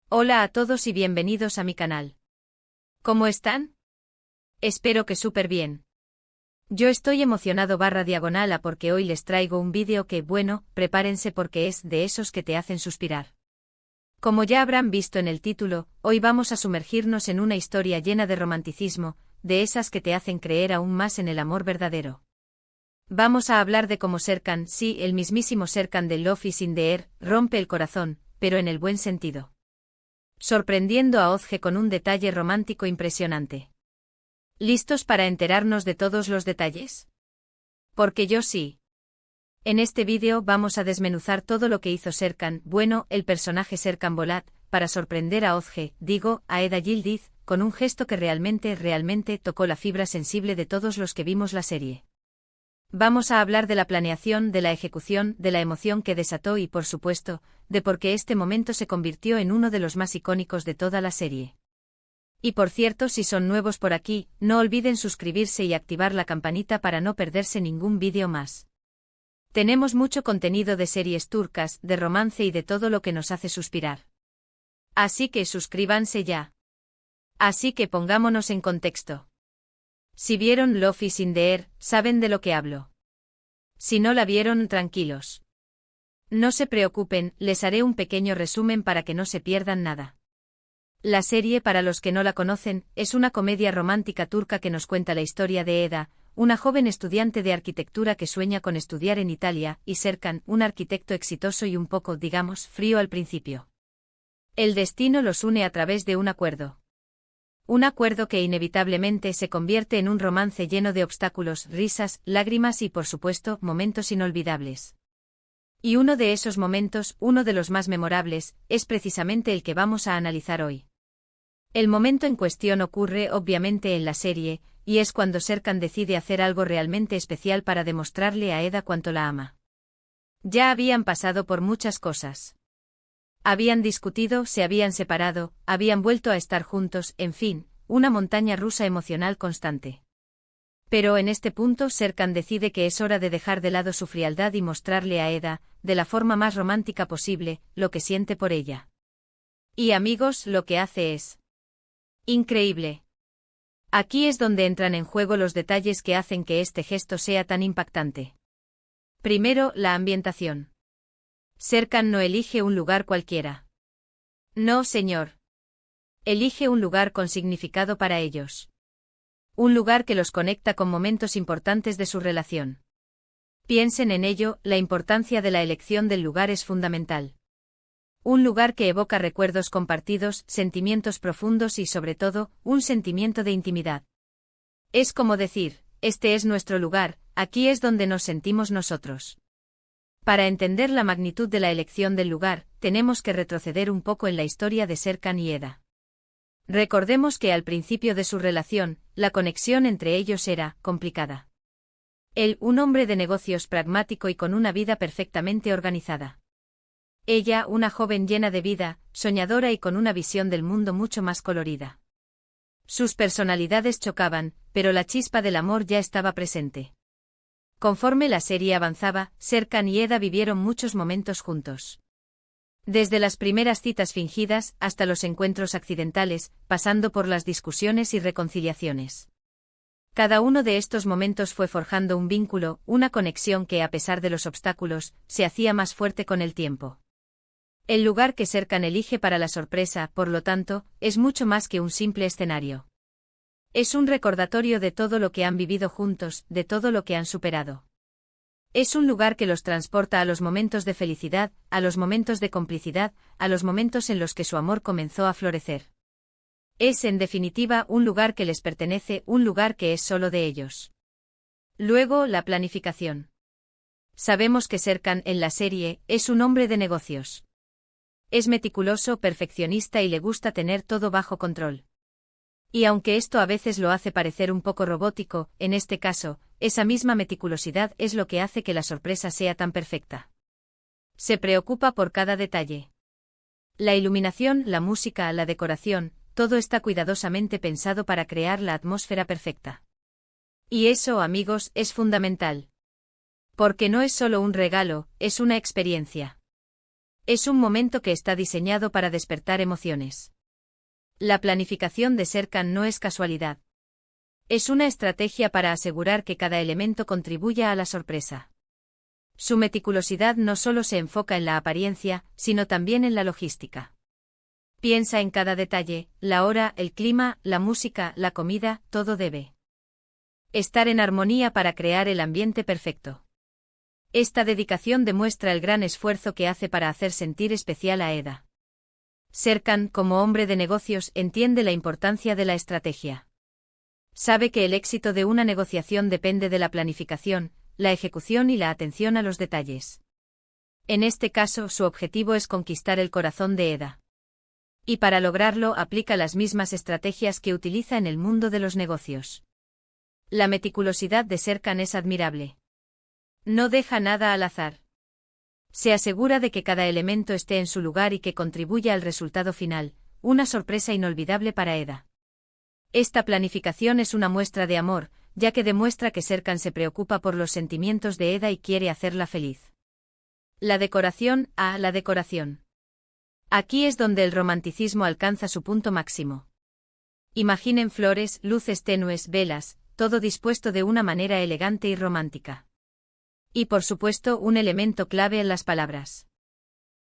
Hola a todos y bienvenidos a mi canal. ¿Cómo están? Espero que súper bien. Yo estoy emocionado /diagonal porque hoy les traigo un vídeo que, bueno, prepárense porque es de esos que te hacen suspirar. Como ya habrán visto en el título, hoy vamos a sumergirnos en una historia llena de romanticismo, de esas que te hacen creer aún más en el amor verdadero. Vamos a hablar de cómo Serkan, sí, el mismísimo Serkan de Love is in the Air, rompe el corazón, pero en el buen sentido. Sorprendiendo a Ozge con un detalle romántico impresionante. ¿Listos para enterarnos de todos los detalles? Porque yo sí. En este vídeo vamos a desmenuzar todo lo que hizo Serkan, bueno, el personaje Serkan Bolat, para sorprender a Ozge, digo, a Eda Yildiz, con un gesto que realmente tocó la fibra sensible de todos los que vimos la serie. Vamos a hablar de la planeación, de la ejecución, de la emoción que desató y, por supuesto, de por qué este momento se convirtió en uno de los más icónicos de toda la serie. Y por cierto, si son nuevos por aquí, no olviden suscribirse y activar la campanita para no perderse ningún vídeo más. Tenemos mucho contenido de series turcas, de romance y de todo lo que nos hace suspirar. Así que suscríbanse ya. Así que pongámonos en contexto. Si vieron Love is in the Air, saben de lo que hablo. Si no la vieron, tranquilos. No se preocupen, les haré un pequeño resumen para que no se pierdan nada. La serie, para los que no la conocen, es una comedia romántica turca que nos cuenta la historia de Eda, una joven estudiante de arquitectura que sueña con estudiar en Italia, y Serkan, un arquitecto exitoso y un poco, digamos, frío al principio. El destino los une a través de un acuerdo. Un acuerdo que inevitablemente se convierte en un romance lleno de obstáculos, risas, lágrimas y, por supuesto, momentos inolvidables. Y uno de esos momentos, uno de los más memorables, es precisamente el que vamos a analizar hoy. El momento en cuestión ocurre obviamente en la serie, y es cuando Serkan decide hacer algo realmente especial para demostrarle a Eda cuánto la ama. Ya habían pasado por muchas cosas. Habían discutido, se habían separado, habían vuelto a estar juntos, en fin, una montaña rusa emocional constante. Pero en este punto Serkan decide que es hora de dejar de lado su frialdad y mostrarle a Eda, de la forma más romántica posible, lo que siente por ella. Y amigos, lo que hace es increíble. Aquí es donde entran en juego los detalles que hacen que este gesto sea tan impactante. Primero, la ambientación. Serkan no elige un lugar cualquiera. No, señor. Elige un lugar con significado para ellos. Un lugar que los conecta con momentos importantes de su relación. Piensen en ello, la importancia de la elección del lugar es fundamental. Un lugar que evoca recuerdos compartidos, sentimientos profundos y, sobre todo, un sentimiento de intimidad. Es como decir, este es nuestro lugar, aquí es donde nos sentimos nosotros. Para entender la magnitud de la elección del lugar, tenemos que retroceder un poco en la historia de Serkan y Eda. Recordemos que al principio de su relación, la conexión entre ellos era complicada. Él, un hombre de negocios pragmático y con una vida perfectamente organizada. Ella, una joven llena de vida, soñadora y con una visión del mundo mucho más colorida. Sus personalidades chocaban, pero la chispa del amor ya estaba presente. Conforme la serie avanzaba, Serkan y Eda vivieron muchos momentos juntos. Desde las primeras citas fingidas hasta los encuentros accidentales, pasando por las discusiones y reconciliaciones. Cada uno de estos momentos fue forjando un vínculo, una conexión que, a pesar de los obstáculos, se hacía más fuerte con el tiempo. El lugar que Serkan elige para la sorpresa, por lo tanto, es mucho más que un simple escenario. Es un recordatorio de todo lo que han vivido juntos, de todo lo que han superado. Es un lugar que los transporta a los momentos de felicidad, a los momentos de complicidad, a los momentos en los que su amor comenzó a florecer. Es, en definitiva, un lugar que les pertenece, un lugar que es solo de ellos. Luego, la planificación. Sabemos que Serkan, en la serie, es un hombre de negocios. Es meticuloso, perfeccionista y le gusta tener todo bajo control. Y aunque esto a veces lo hace parecer un poco robótico, en este caso, esa misma meticulosidad es lo que hace que la sorpresa sea tan perfecta. Se preocupa por cada detalle. La iluminación, la música, la decoración, todo está cuidadosamente pensado para crear la atmósfera perfecta. Y eso, amigos, es fundamental. Porque no es solo un regalo, es una experiencia. Es un momento que está diseñado para despertar emociones. La planificación de Serkan no es casualidad. Es una estrategia para asegurar que cada elemento contribuya a la sorpresa. Su meticulosidad no solo se enfoca en la apariencia, sino también en la logística. Piensa en cada detalle, la hora, el clima, la música, la comida, todo debe estar en armonía para crear el ambiente perfecto. Esta dedicación demuestra el gran esfuerzo que hace para hacer sentir especial a Eda. Serkan, como hombre de negocios, entiende la importancia de la estrategia. Sabe que el éxito de una negociación depende de la planificación, la ejecución y la atención a los detalles. En este caso, su objetivo es conquistar el corazón de Eda. Y para lograrlo aplica las mismas estrategias que utiliza en el mundo de los negocios. La meticulosidad de Serkan es admirable. No deja nada al azar. Se asegura de que cada elemento esté en su lugar y que contribuya al resultado final, una sorpresa inolvidable para Eda. Esta planificación es una muestra de amor, ya que demuestra que Serkan se preocupa por los sentimientos de Eda y quiere hacerla feliz. La decoración. La decoración. Aquí es donde el romanticismo alcanza su punto máximo. Imaginen flores, luces tenues, velas, todo dispuesto de una manera elegante y romántica. Y por supuesto, un elemento clave en las palabras.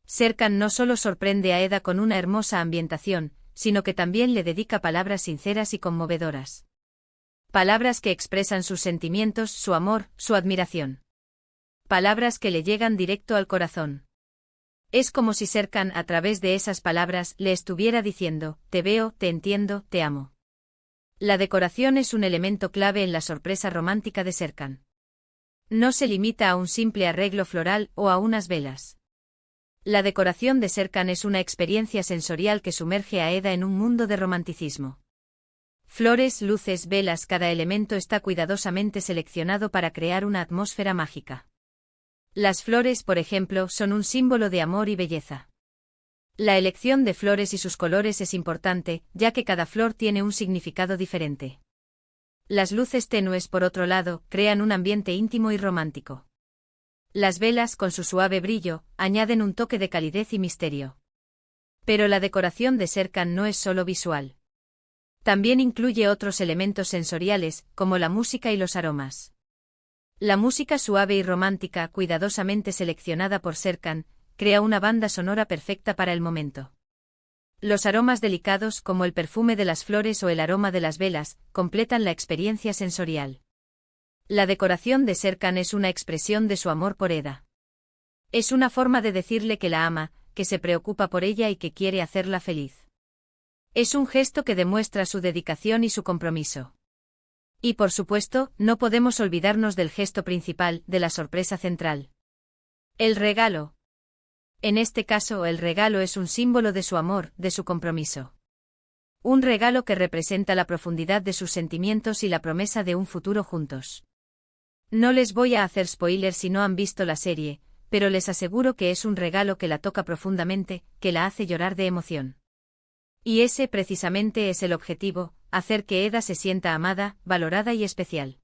Serkan no solo sorprende a Eda con una hermosa ambientación, sino que también le dedica palabras sinceras y conmovedoras. Palabras que expresan sus sentimientos, su amor, su admiración. Palabras que le llegan directo al corazón. Es como si Serkan, a través de esas palabras, le estuviera diciendo: te veo, te entiendo, te amo. La decoración es un elemento clave en la sorpresa romántica de Serkan. No se limita a un simple arreglo floral o a unas velas. La decoración de Serkan es una experiencia sensorial que sumerge a Eda en un mundo de romanticismo. Flores, luces, velas, cada elemento está cuidadosamente seleccionado para crear una atmósfera mágica. Las flores, por ejemplo, son un símbolo de amor y belleza. La elección de flores y sus colores es importante, ya que cada flor tiene un significado diferente. Las luces tenues, por otro lado, crean un ambiente íntimo y romántico. Las velas, con su suave brillo, añaden un toque de calidez y misterio. Pero la decoración de Serkan no es solo visual. También incluye otros elementos sensoriales, como la música y los aromas. La música suave y romántica, cuidadosamente seleccionada por Serkan, crea una banda sonora perfecta para el momento. Los aromas delicados, como el perfume de las flores o el aroma de las velas, completan la experiencia sensorial. La decoración de Serkan es una expresión de su amor por Eda. Es una forma de decirle que la ama, que se preocupa por ella y que quiere hacerla feliz. Es un gesto que demuestra su dedicación y su compromiso. Y por supuesto, no podemos olvidarnos del gesto principal, de la sorpresa central. El regalo. En este caso, el regalo es un símbolo de su amor, de su compromiso. Un regalo que representa la profundidad de sus sentimientos y la promesa de un futuro juntos. No les voy a hacer spoilers si no han visto la serie, pero les aseguro que es un regalo que la toca profundamente, que la hace llorar de emoción. Y ese precisamente es el objetivo, hacer que Eda se sienta amada, valorada y especial.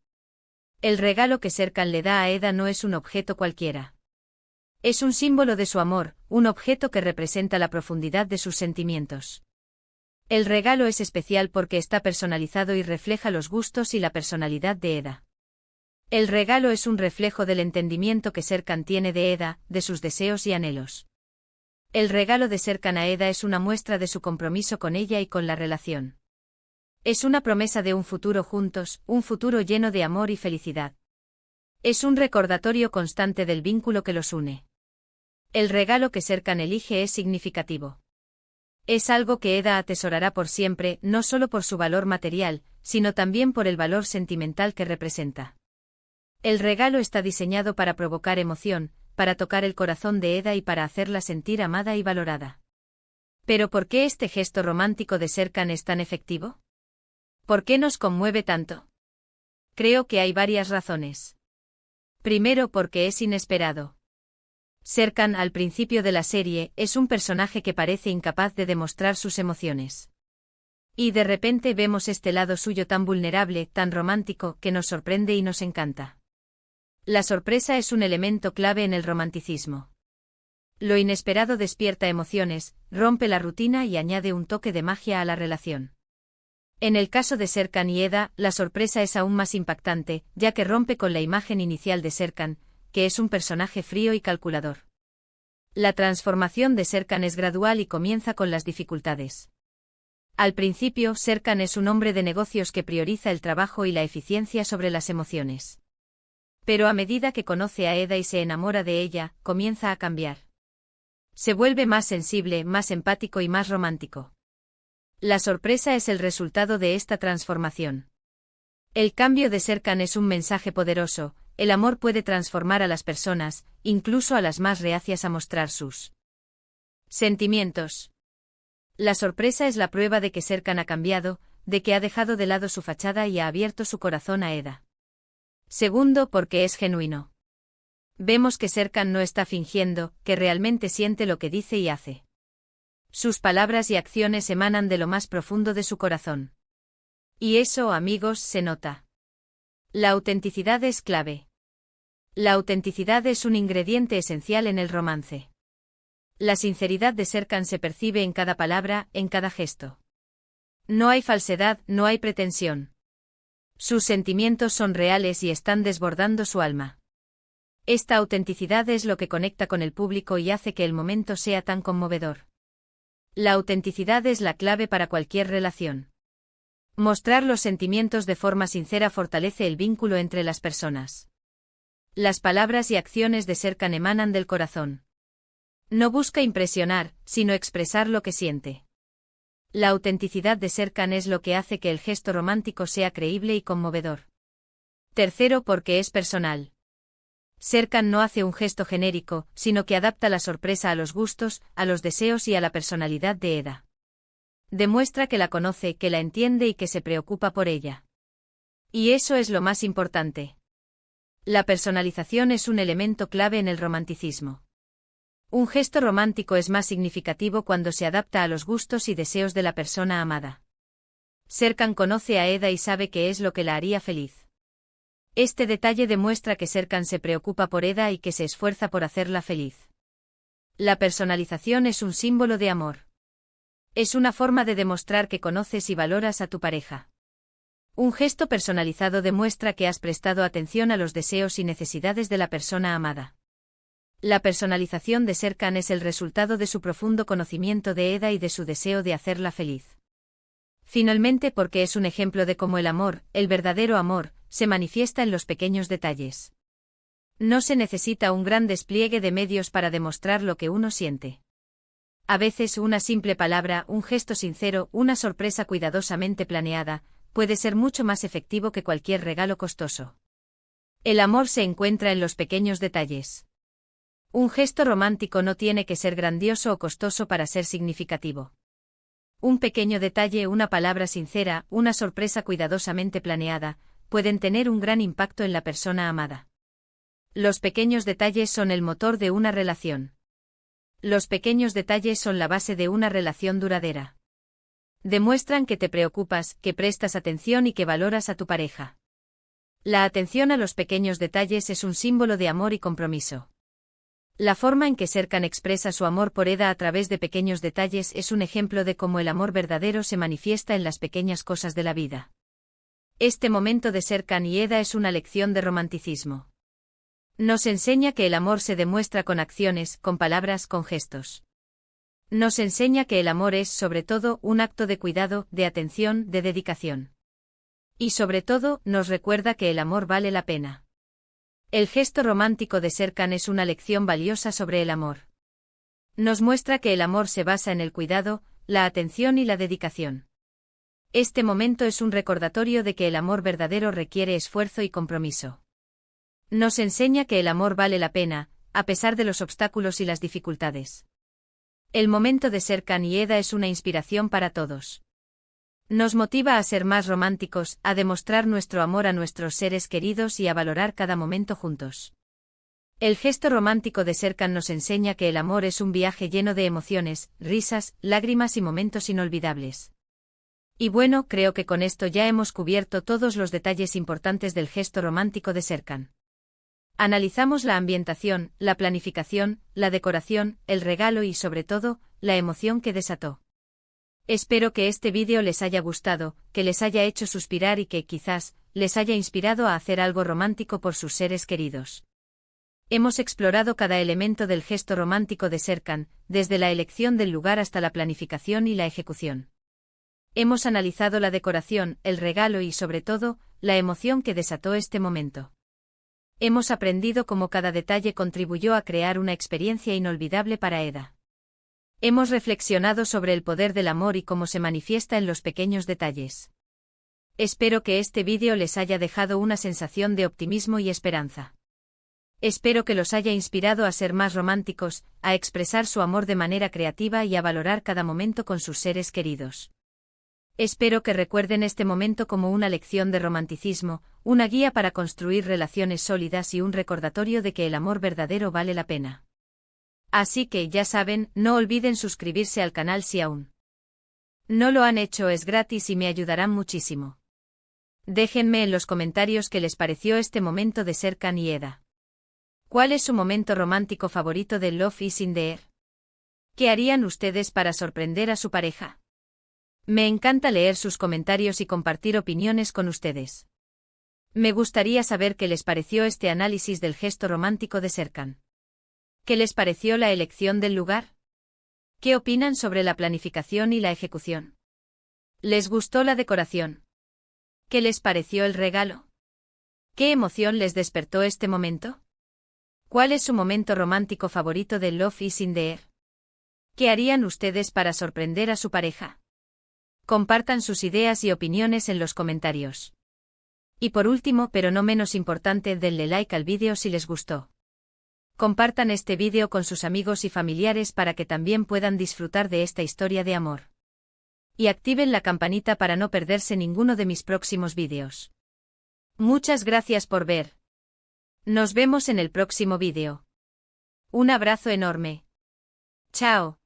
El regalo que Serkan le da a Eda no es un objeto cualquiera. Es un símbolo de su amor, un objeto que representa la profundidad de sus sentimientos. El regalo es especial porque está personalizado y refleja los gustos y la personalidad de Eda. El regalo es un reflejo del entendimiento que Serkan tiene de Eda, de sus deseos y anhelos. El regalo de Serkan a Eda es una muestra de su compromiso con ella y con la relación. Es una promesa de un futuro juntos, un futuro lleno de amor y felicidad. Es un recordatorio constante del vínculo que los une. El regalo que Serkan elige es significativo. Es algo que Eda atesorará por siempre, no solo por su valor material, sino también por el valor sentimental que representa. El regalo está diseñado para provocar emoción, para tocar el corazón de Eda y para hacerla sentir amada y valorada. ¿Pero por qué este gesto romántico de Serkan es tan efectivo? ¿Por qué nos conmueve tanto? Creo que hay varias razones. Primero, porque es inesperado. Serkan, al principio de la serie, es un personaje que parece incapaz de demostrar sus emociones. Y de repente vemos este lado suyo tan vulnerable, tan romántico, que nos sorprende y nos encanta. La sorpresa es un elemento clave en el romanticismo. Lo inesperado despierta emociones, rompe la rutina y añade un toque de magia a la relación. En el caso de Serkan y Eda, la sorpresa es aún más impactante, ya que rompe con la imagen inicial de Serkan, que es un personaje frío y calculador. La transformación de Serkan es gradual y comienza con las dificultades. Al principio, Serkan es un hombre de negocios que prioriza el trabajo y la eficiencia sobre las emociones. Pero a medida que conoce a Eda y se enamora de ella, comienza a cambiar. Se vuelve más sensible, más empático y más romántico. La sorpresa es el resultado de esta transformación. El cambio de Serkan es un mensaje poderoso: el amor puede transformar a las personas, incluso a las más reacias a mostrar sus sentimientos. La sorpresa es la prueba de que Serkan ha cambiado, de que ha dejado de lado su fachada y ha abierto su corazón a Eda. Segundo, porque es genuino. Vemos que Serkan no está fingiendo, que realmente siente lo que dice y hace. Sus palabras y acciones emanan de lo más profundo de su corazón. Y eso, amigos, se nota. La autenticidad es clave. La autenticidad es un ingrediente esencial en el romance. La sinceridad de Serkan se percibe en cada palabra, en cada gesto. No hay falsedad, no hay pretensión. Sus sentimientos son reales y están desbordando su alma. Esta autenticidad es lo que conecta con el público y hace que el momento sea tan conmovedor. La autenticidad es la clave para cualquier relación. Mostrar los sentimientos de forma sincera fortalece el vínculo entre las personas. Las palabras y acciones de Serkan emanan del corazón. No busca impresionar, sino expresar lo que siente. La autenticidad de Serkan es lo que hace que el gesto romántico sea creíble y conmovedor. Tercero, porque es personal. Serkan no hace un gesto genérico, sino que adapta la sorpresa a los gustos, a los deseos y a la personalidad de Eda. Demuestra que la conoce, que la entiende y que se preocupa por ella. Y eso es lo más importante. La personalización es un elemento clave en el romanticismo. Un gesto romántico es más significativo cuando se adapta a los gustos y deseos de la persona amada. Serkan conoce a Eda y sabe qué es lo que la haría feliz. Este detalle demuestra que Serkan se preocupa por Eda y que se esfuerza por hacerla feliz. La personalización es un símbolo de amor. Es una forma de demostrar que conoces y valoras a tu pareja. Un gesto personalizado demuestra que has prestado atención a los deseos y necesidades de la persona amada. La personalización de Serkan es el resultado de su profundo conocimiento de Eda y de su deseo de hacerla feliz. Finalmente, porque es un ejemplo de cómo el amor, el verdadero amor, se manifiesta en los pequeños detalles. No se necesita un gran despliegue de medios para demostrar lo que uno siente. A veces una simple palabra, un gesto sincero, una sorpresa cuidadosamente planeada, puede ser mucho más efectivo que cualquier regalo costoso. El amor se encuentra en los pequeños detalles. Un gesto romántico no tiene que ser grandioso o costoso para ser significativo. Un pequeño detalle, una palabra sincera, una sorpresa cuidadosamente planeada, pueden tener un gran impacto en la persona amada. Los pequeños detalles son el motor de una relación. Los pequeños detalles son la base de una relación duradera. Demuestran que te preocupas, que prestas atención y que valoras a tu pareja. La atención a los pequeños detalles es un símbolo de amor y compromiso. La forma en que Serkan expresa su amor por Eda a través de pequeños detalles es un ejemplo de cómo el amor verdadero se manifiesta en las pequeñas cosas de la vida. Este momento de Serkan y Eda es una lección de romanticismo. Nos enseña que el amor se demuestra con acciones, con palabras, con gestos. Nos enseña que el amor es, sobre todo, un acto de cuidado, de atención, de dedicación. Y sobre todo, nos recuerda que el amor vale la pena. El gesto romántico de Serkan es una lección valiosa sobre el amor. Nos muestra que el amor se basa en el cuidado, la atención y la dedicación. Este momento es un recordatorio de que el amor verdadero requiere esfuerzo y compromiso. Nos enseña que el amor vale la pena, a pesar de los obstáculos y las dificultades. El momento de Serkan y Eda es una inspiración para todos. Nos motiva a ser más románticos, a demostrar nuestro amor a nuestros seres queridos y a valorar cada momento juntos. El gesto romántico de Serkan nos enseña que el amor es un viaje lleno de emociones, risas, lágrimas y momentos inolvidables. Y bueno, creo que con esto ya hemos cubierto todos los detalles importantes del gesto romántico de Serkan. Analizamos la ambientación, la planificación, la decoración, el regalo y sobre todo, la emoción que desató. Espero que este vídeo les haya gustado, que les haya hecho suspirar y que, quizás, les haya inspirado a hacer algo romántico por sus seres queridos. Hemos explorado cada elemento del gesto romántico de Serkan, desde la elección del lugar hasta la planificación y la ejecución. Hemos analizado la decoración, el regalo y, sobre todo, la emoción que desató este momento. Hemos aprendido cómo cada detalle contribuyó a crear una experiencia inolvidable para Eda. Hemos reflexionado sobre el poder del amor y cómo se manifiesta en los pequeños detalles. Espero que este vídeo les haya dejado una sensación de optimismo y esperanza. Espero que los haya inspirado a ser más románticos, a expresar su amor de manera creativa y a valorar cada momento con sus seres queridos. Espero que recuerden este momento como una lección de romanticismo, una guía para construir relaciones sólidas y un recordatorio de que el amor verdadero vale la pena. Así que, ya saben, no olviden suscribirse al canal si aún no lo han hecho, es gratis y me ayudarán muchísimo. Déjenme en los comentarios qué les pareció este momento de Serkan y Eda. ¿Cuál es su momento romántico favorito de Love is in the Air? ¿Qué harían ustedes para sorprender a su pareja? Me encanta leer sus comentarios y compartir opiniones con ustedes. Me gustaría saber qué les pareció este análisis del gesto romántico de Serkan. ¿Qué les pareció la elección del lugar? ¿Qué opinan sobre la planificación y la ejecución? ¿Les gustó la decoración? ¿Qué les pareció el regalo? ¿Qué emoción les despertó este momento? ¿Cuál es su momento romántico favorito de Love is in the Air? ¿Qué harían ustedes para sorprender a su pareja? Compartan sus ideas y opiniones en los comentarios. Y por último, pero no menos importante, denle like al vídeo si les gustó. Compartan este vídeo con sus amigos y familiares para que también puedan disfrutar de esta historia de amor. Y activen la campanita para no perderse ninguno de mis próximos vídeos. Muchas gracias por ver. Nos vemos en el próximo vídeo. Un abrazo enorme. Chao.